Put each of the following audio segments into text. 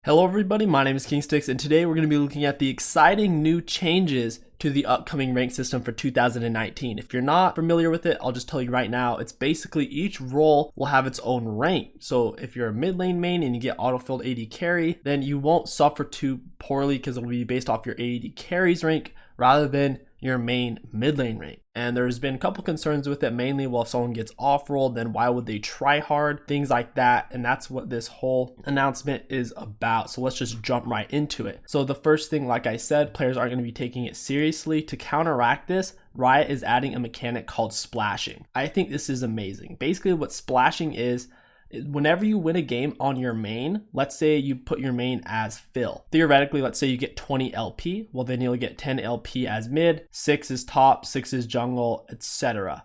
Hello everybody, my name is KingStix, and today we're going to be looking at the exciting new changes to the upcoming rank system for 2019. If you're not familiar with it, I'll just tell you right now, it's basically each role will have its own rank. So if you're a mid lane main and you get auto-filled AD carry, then you won't suffer too poorly because it'll be based off your AD carry's rank rather than your main mid lane rank. And there's been a couple concerns with it, mainly, well, if someone gets off-rolled, then why would they try hard? Things like that, and that's what this whole announcement is about. So let's just jump right into it. So the first thing, like I said, players aren't going to be taking it seriously. To counteract this, Riot is adding a mechanic called splashing. I think this is amazing. Basically, what splashing is, whenever you win a game on your main, let's say you put your main as Phil. Theoretically, let's say you get 20 LP. Well, then you'll get 10 LP as mid, 6 is top, 6 is jungle, etc.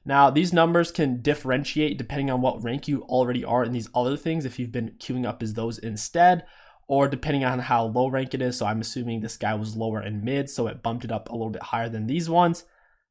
Now, these numbers can differentiate depending on what rank you already are in these other things, if you've been queuing up as those instead, or depending on how low rank it is. So I'm assuming this guy was lower in mid, so it bumped it up a little bit higher than these ones.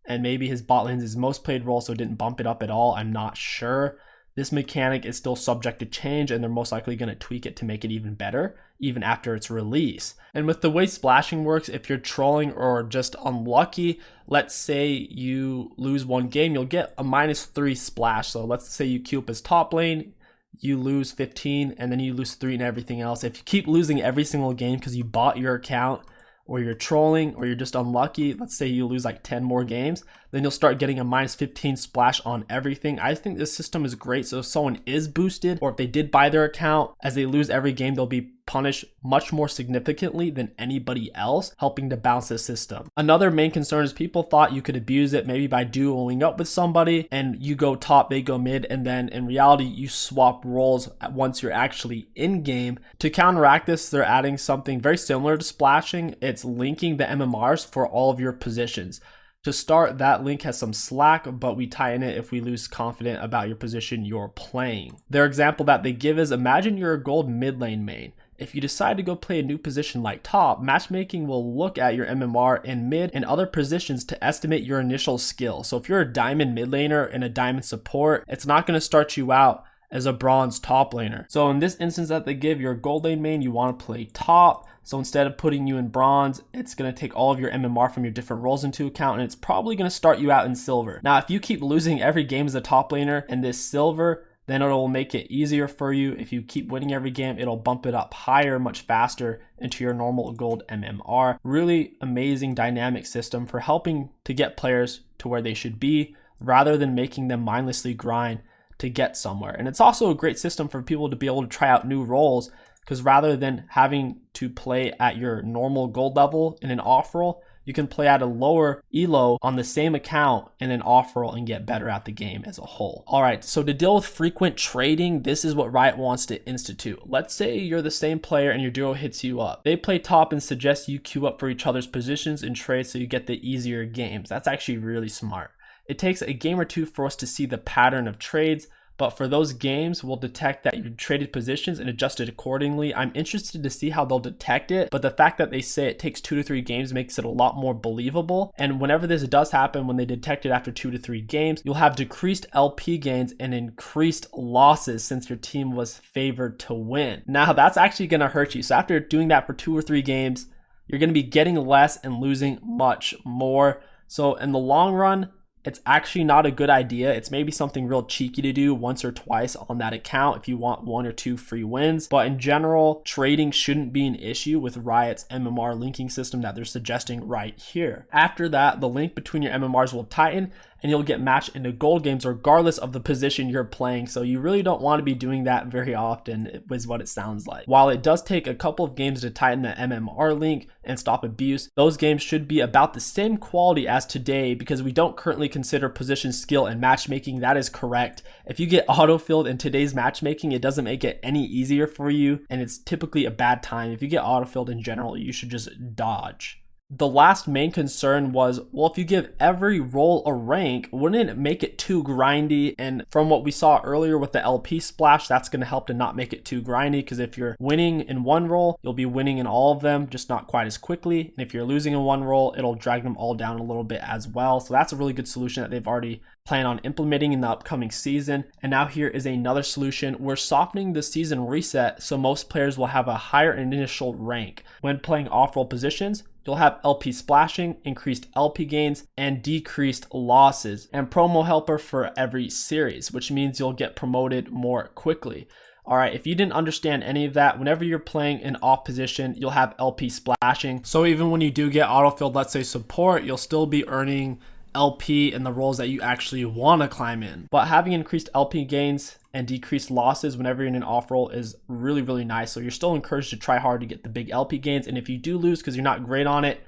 And maybe his bot lane is his most played role, so it didn't bump it up at all. I'm not sure. This mechanic is still subject to change, and they're most likely going to tweak it to make it even better, even after its release. And with the way splashing works, if you're trolling or just unlucky, let's say you lose one game, you'll get a -3 splash. So let's say you queue up as top lane, you lose 15, and then you lose 3 and everything else. If you keep losing every single game because you bought your account, or you're trolling, or you're just unlucky, let's say you lose like 10 more games, then you'll start getting a -15 splash on everything. I think this system is great. So if someone is boosted, or if they did buy their account, as they lose every game, they'll be punished much more significantly than anybody else, helping to balance the system. Another main concern is people thought you could abuse it maybe by dueling up with somebody, and you go top, they go mid, and then in reality you swap roles once you're actually in game. To counteract this, they're adding something very similar to splashing. It's linking the MMRs for all of your positions. To start, that link has some slack, but we tighten it if we lose confidence about your position you're playing. Their example that they give is, imagine you're a gold mid lane main. If you decide to go play a new position like top, matchmaking will look at your MMR in mid and other positions to estimate your initial skill. So if you're a diamond mid laner and a diamond support, it's not going to start you out as a bronze top laner. So in this instance that they give, your gold lane main, you want to play top. So instead of putting you in bronze, it's going to take all of your MMR from your different roles into account, and it's probably going to start you out in silver. Now, if you keep losing every game as a top laner in this silver, then it'll make it easier for you. If you keep winning every game, it'll bump it up higher, much faster into your normal gold MMR. Really amazing dynamic system for helping to get players to where they should be, rather than making them mindlessly grind to get somewhere. And it's also a great system for people to be able to try out new roles, because rather than having to play at your normal gold level in an off role, you can play at a lower elo on the same account in an off role and get better at the game as a whole. All right, so to deal with frequent trading, this is what Riot wants to institute. Let's say you're the same player and your duo hits you up. They play top and suggest you queue up for each other's positions and trade so you get the easier games. That's actually really smart. It takes a game or two for us to see the pattern of trades, but for those games, we'll detect that you traded positions and adjust it accordingly. I'm interested to see how they'll detect it, but the fact that they say it takes 2 to 3 games makes it a lot more believable. And whenever this does happen, when they detect it after 2 to 3 games, you'll have decreased LP gains and increased losses since your team was favored to win. Now, that's actually going to hurt you. So after doing that for 2 or 3 games, you're going to be getting less and losing much more. So in the long run, it's actually not a good idea. It's maybe something real cheeky to do once or twice on that account if you want 1 or 2 free wins. But in general, trading shouldn't be an issue with Riot's MMR linking system that they're suggesting right here. After that, the link between your MMRs will tighten, and you'll get matched into gold games regardless of the position you're playing. So you really don't want to be doing that very often, is what it sounds like. While it does take a couple of games to tighten the MMR link and stop abuse, those games should be about the same quality as today, because we don't currently consider position skill and matchmaking. That is correct. If you get auto-filled in today's matchmaking, it doesn't make it any easier for you, and it's typically a bad time. If you get auto-filled in general, you should just dodge. The last main concern was, well, if you give every role a rank, wouldn't it make it too grindy? And from what we saw earlier with the LP splash, that's going to help to not make it too grindy, because if you're winning in one role, you'll be winning in all of them, just not quite as quickly. And if you're losing in one role, it'll drag them all down a little bit as well. So that's a really good solution that they've already planned on implementing in the upcoming season. And now here is another solution. We're softening the season reset so most players will have a higher initial rank. When playing off-role positions, you'll have LP splashing, increased LP gains, and decreased losses, and promo helper for every series, which means you'll get promoted more quickly. All right, if you didn't understand any of that, whenever you're playing in off position, you'll have LP splashing. So even when you do get autofilled, let's say support, you'll still be earning LP in the roles that you actually want to climb in. But having increased LP gains and decreased losses whenever you're in an off role is really, really nice. So you're still encouraged to try hard to get the big LP gains. And if you do lose because you're not great on it,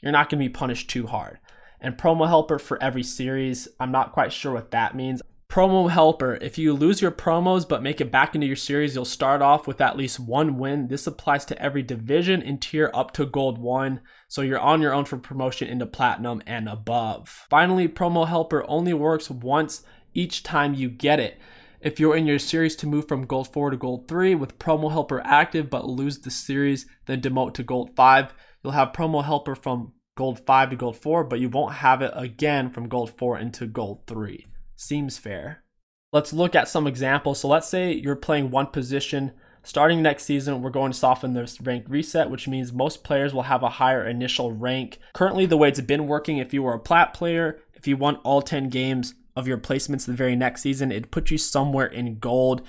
you're not going to be punished too hard. And promo helper for every series, I'm not quite sure what that means. Promo helper, if you lose your promos but make it back into your series, you'll start off with at least one win. This applies to every division and tier up to gold 1. So you're on your own for promotion into platinum and above. Finally, promo helper only works once each time you get it. If you're in your series to move from gold 4 to gold 3 with promo helper active but lose the series, then demote to gold 5, you'll have promo helper from gold 5 to gold 4, but you won't have it again from gold 4 into gold 3. Seems fair. Let's look at some examples. So let's say you're playing one position. Starting next season, we're going to soften this rank reset, which means most players will have a higher initial rank. Currently, the way it's been working, if you were a plat player, if you won all 10 games of your placements the very next season, it'd put you somewhere in gold,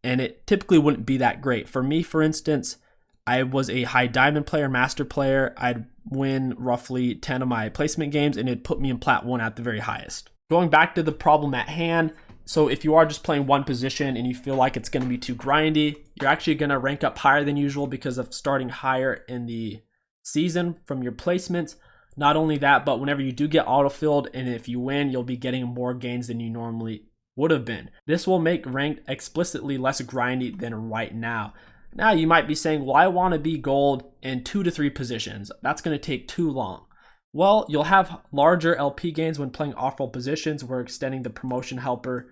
and it typically wouldn't be that great. For me, for instance, I was a high diamond player, master player. I'd win roughly 10 of my placement games, and it'd put me in plat 1 at the very highest. Going back to the problem at hand, so if you are just playing one position and you feel like it's going to be too grindy, you're actually going to rank up higher than usual because of starting higher in the season from your placements. Not only that, but whenever you do get autofilled and if you win, you'll be getting more gains than you normally would have been. This will make ranked explicitly less grindy than right now. Now you might be saying, well, I want to be gold in 2 to 3 positions. That's going to take too long. Well, you'll have larger LP gains when playing off-role positions. We're extending the promotion helper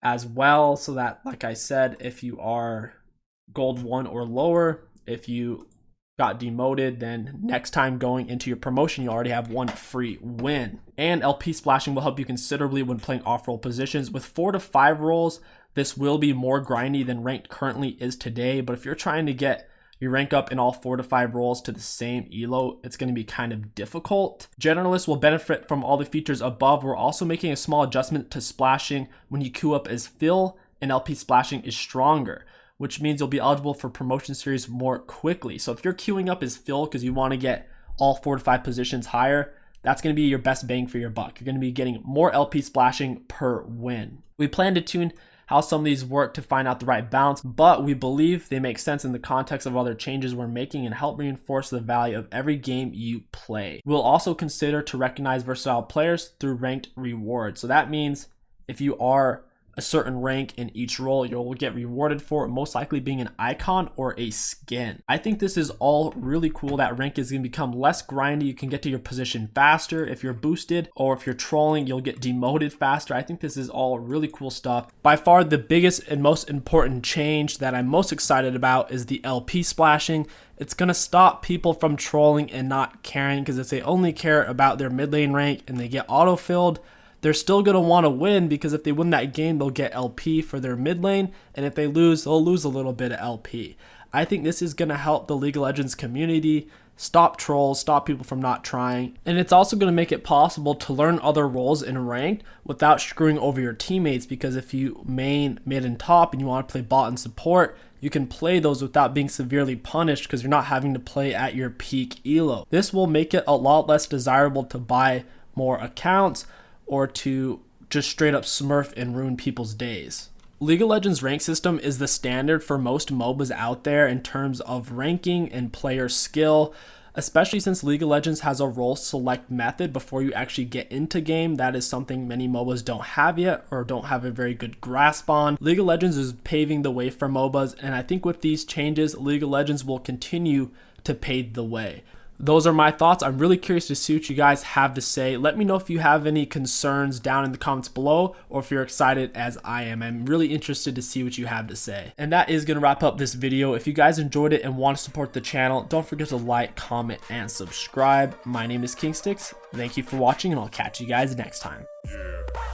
as well, so that, like I said, if you are gold 1 or lower, if you got demoted, then next time going into your promotion, you already have one free win. And LP splashing will help you considerably when playing off-role positions. With 4 to 5 roles, this will be more grindy than ranked currently is today, but if you're trying to get you rank up in all 4 to 5 roles to the same elo, it's going to be kind of difficult. Generalists will benefit from all the features above. We're also making a small adjustment to splashing when you queue up as fill and LP splashing is stronger, which means you'll be eligible for promotion series more quickly. So if you're queuing up as fill because you want to get all 4 to 5 positions higher, that's going to be your best bang for your buck. You're going to be getting more LP splashing per win. We plan to tune how some of these work to find out the right balance, but we believe they make sense in the context of other changes we're making and help reinforce the value of every game you play. We'll also consider to recognize versatile players through ranked rewards. So that means if you are a certain rank in each role, you'll get rewarded for it, most likely being an icon or a skin. I think this is all really cool. That rank is going to become less grindy. You can get to your position faster if you're boosted, or if you're trolling, you'll get demoted faster. I think this is all really cool stuff. By far, the biggest and most important change that I'm most excited about is the LP splashing. It's going to stop people from trolling and not caring, because if they only care about their mid lane rank and they get auto-filled, they're still going to want to win, because if they win that game, they'll get LP for their mid lane, and if they lose, they'll lose a little bit of LP. I think this is going to help the League of Legends community stop trolls, stop people from not trying, and it's also going to make it possible to learn other roles in ranked without screwing over your teammates, because if you main, mid, and top, and you want to play bot and support, you can play those without being severely punished because you're not having to play at your peak elo. This will make it a lot less desirable to buy more accounts or to just straight up smurf and ruin people's days. League of Legends rank system is the standard for most MOBAs out there in terms of ranking and player skill, especially since League of Legends has a role select method before you actually get into game. That is something many MOBAs don't have yet or don't have a very good grasp on. League of Legends is paving the way for MOBAs, and I think with these changes, League of Legends will continue to pave the way. those are my thoughts. I'm really curious to see what you guys have to say. Let me know if you have any concerns down in the comments below, or if you're excited as I am. I'm really interested to see what you have to say. And that is going to wrap up this video. If you guys enjoyed it and want to support the channel, don't forget to like, comment, and subscribe. My name is KingStix. Thank you for watching, and I'll catch you guys next time. Yeah.